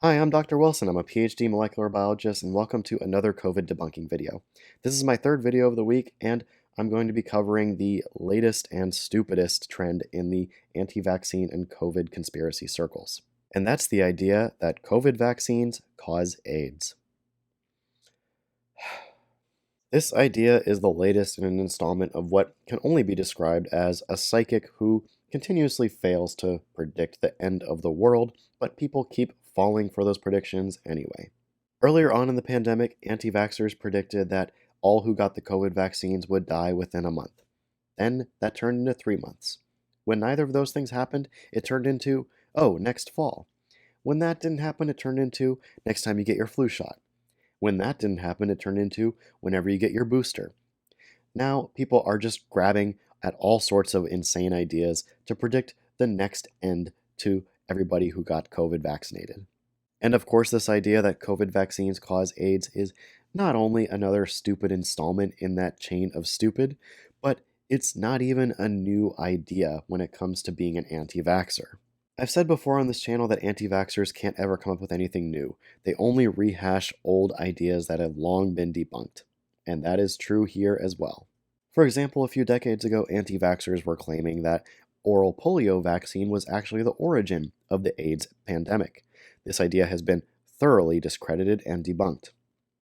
Hi, I'm Dr. Wilson. I'm a PhD molecular biologist, and welcome to another COVID debunking video. This is my third video of the week, and I'm going to be covering the latest and stupidest trend in the anti-vaccine and COVID conspiracy circles. And that's the idea that COVID vaccines cause AIDS. This idea is the latest in an installment of what can only be described as a psychic who continuously fails to predict the end of the world, but people keep falling for those predictions anyway. Earlier on in the pandemic, anti-vaxxers predicted that all who got the COVID vaccines would die within a month. Then that turned into 3 months. When neither of those things happened, it turned into, oh, next fall. When that didn't happen, it turned into next time you get your flu shot. When that didn't happen, it turned into whenever you get your booster. Now, people are just grabbing at all sorts of insane ideas to predict the next end to everybody who got COVID vaccinated. And of course, this idea that COVID vaccines cause AIDS is not only another stupid installment in that chain of stupid, but it's not even a new idea when it comes to being an anti-vaxxer. I've said before on this channel that anti-vaxxers can't ever come up with anything new. They only rehash old ideas that have long been debunked. And that is true here as well. For example, a few decades ago, anti-vaxxers were claiming that oral polio vaccine was actually the origin of the AIDS pandemic. This idea has been thoroughly discredited and debunked.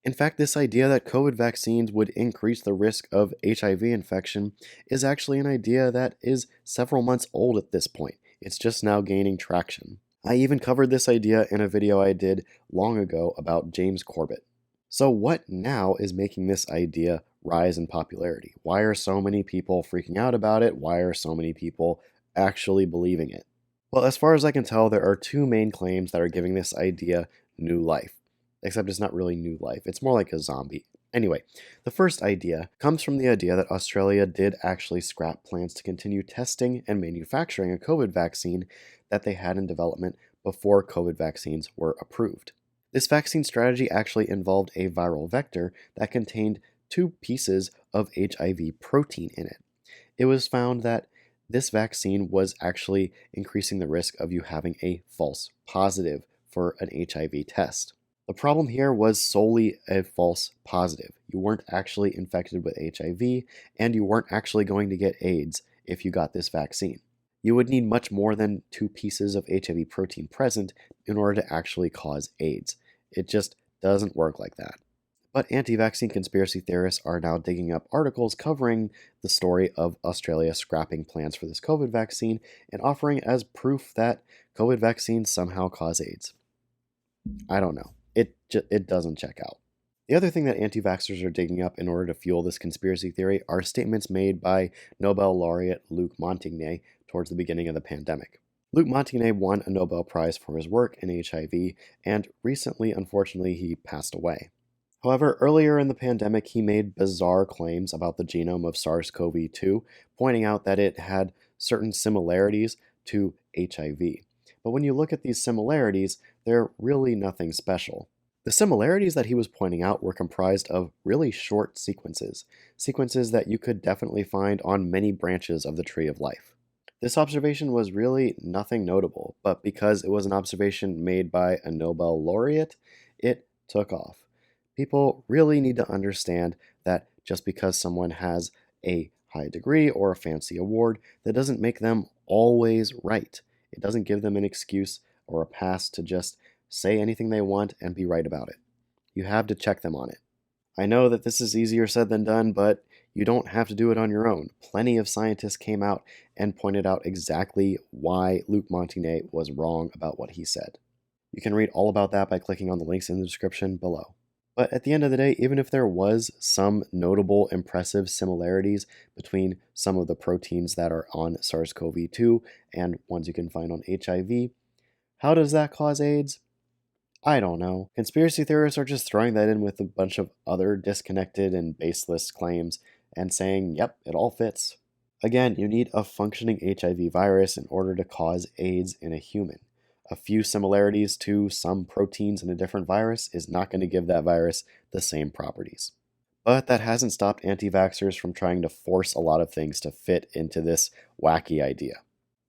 In fact, this idea that COVID vaccines would increase the risk of HIV infection is actually an idea that is several months old at this point. It's just now gaining traction. I even covered this idea in a video I did long ago about James Corbett. So what now is making this idea rise in popularity? Why are so many people freaking out about it? Why are so many people actually believing it? Well, as far as I can tell, there are two main claims that are giving this idea new life. Except it's not really new life, it's more like a zombie. Anyway, the first idea comes from the idea that Australia did actually scrap plans to continue testing and manufacturing a COVID vaccine that they had in development before COVID vaccines were approved. This vaccine strategy actually involved a viral vector that contained 2 pieces of HIV protein in it. It was found that this vaccine was actually increasing the risk of you having a false positive for an HIV test. The problem here was solely a false positive. You weren't actually infected with HIV, and you weren't actually going to get AIDS if you got this vaccine. You would need much more than 2 pieces of HIV protein present in order to actually cause AIDS. It just doesn't work like that. But anti-vaccine conspiracy theorists are now digging up articles covering the story of Australia scrapping plans for this COVID vaccine and offering as proof that COVID vaccines somehow cause AIDS. I don't know. It doesn't check out. The other thing that anti-vaxxers are digging up in order to fuel this conspiracy theory are statements made by Nobel laureate Luc Montagnier towards the beginning of the pandemic. Luc Montagnier won a Nobel Prize for his work in HIV, and recently, unfortunately, he passed away. However, earlier in the pandemic, he made bizarre claims about the genome of SARS-CoV-2, pointing out that it had certain similarities to HIV. But when you look at these similarities, they're really nothing special. The similarities that he was pointing out were comprised of really short sequences that you could definitely find on many branches of the tree of life. This observation was really nothing notable, but because it was an observation made by a Nobel laureate, it took off. People really need to understand that just because someone has a high degree or a fancy award, that doesn't make them always right. It doesn't give them an excuse or a pass to just say anything they want and be right about it. You have to check them on it. I know that this is easier said than done, but you don't have to do it on your own. Plenty of scientists came out and pointed out exactly why Luc Montagnier was wrong about what he said. You can read all about that by clicking on the links in the description below. But at the end of the day, even if there was some notable, impressive similarities between some of the proteins that are on SARS-CoV-2 and ones you can find on HIV, how does that cause AIDS? I don't know. Conspiracy theorists are just throwing that in with a bunch of other disconnected and baseless claims and saying, yep, it all fits. Again, you need a functioning HIV virus in order to cause AIDS in a human. A few similarities to some proteins in a different virus is not going to give that virus the same properties. But that hasn't stopped anti-vaxxers from trying to force a lot of things to fit into this wacky idea.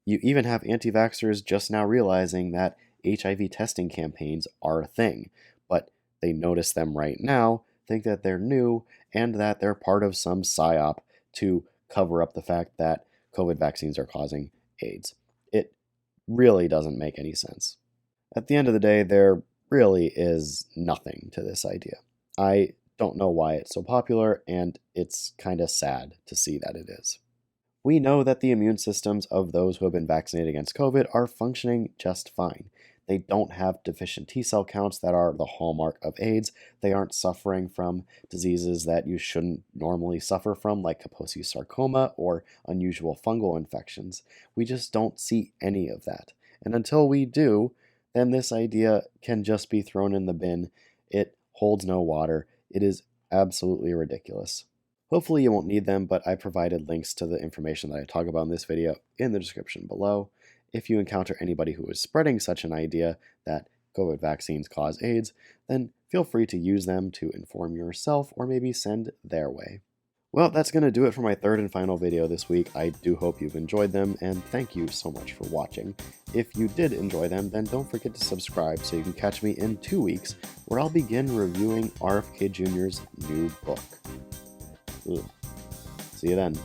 You even have anti-vaxxers just now realizing that HIV testing campaigns are a thing, but they notice them right now, think that they're new, and that they're part of some psyop to cover up the fact that COVID vaccines are causing AIDS. It really doesn't make any sense. At the end of the day, there really is nothing to this idea. I don't know why it's so popular, and it's kind of sad to see that it is. We know that the immune systems of those who have been vaccinated against COVID are functioning just fine. They don't have deficient T cell counts that are the hallmark of AIDS. They aren't suffering from diseases that you shouldn't normally suffer from, like Kaposi sarcoma or unusual fungal infections. We just don't see any of that. And until we do, then this idea can just be thrown in the bin. It holds no water. It is absolutely ridiculous. Hopefully you won't need them, but I provided links to the information that I talk about in this video in the description below. If you encounter anybody who is spreading such an idea that COVID vaccines cause AIDS, then feel free to use them to inform yourself or maybe send their way. Well, that's going to do it for my third and final video this week. I do hope you've enjoyed them, and thank you so much for watching. If you did enjoy them, then don't forget to subscribe so you can catch me in 2 weeks, where I'll begin reviewing RFK Jr.'s new book. Ooh. See you then.